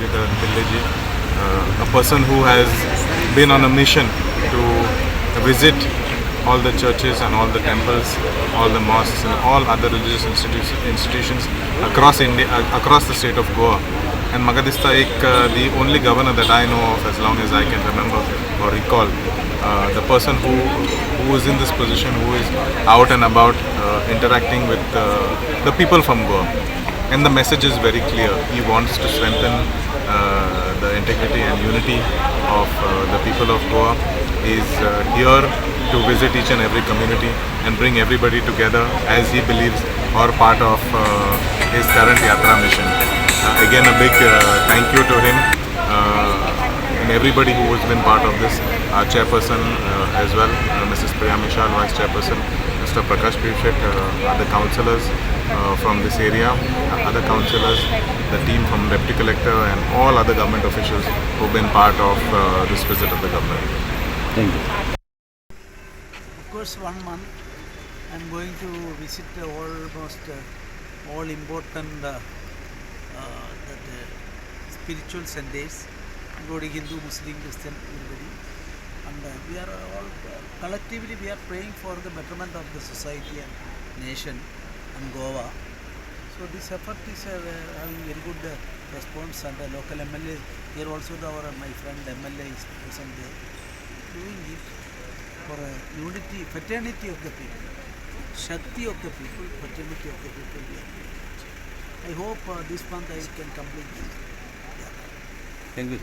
Sreedharan Pillai, a person who has been on a mission to visit all the churches and all the temples, all the mosques and all other religious institutions across India, across the state of Goa. And Magadista the only governor that I know of, as long as I can remember or recall, the person who is in this position, who is out and about interacting with the people from Goa. And the message is very clear. He wants to strengthen the integrity and unity of the people of Goa. He is here to visit each and every community and bring everybody together as he believes are part of his current Yatra mission. Again, a big thank you to him and everybody who has been part of this. Our chairperson as well, Mrs. Priya Mishal, Vice Chairperson, Mr. Prakash Pivshet, other councillors from this area, other councillors, the team from Deputy Collector and all other government officials who have been part of this visit of the government. Thank you. Of course, 1 month I am going to visit almost all important spiritual centers, including Hindu, Muslim, Christian, everybody. And we are all collectively we are praying for the betterment of the society and nation and Goa. So this effort is having very good response, and the local MLA here also my friend MLA is present there, doing it for unity, fraternity of the people, Shakti of the people, fraternity of the people. I hope this month I can complete this. Thank you.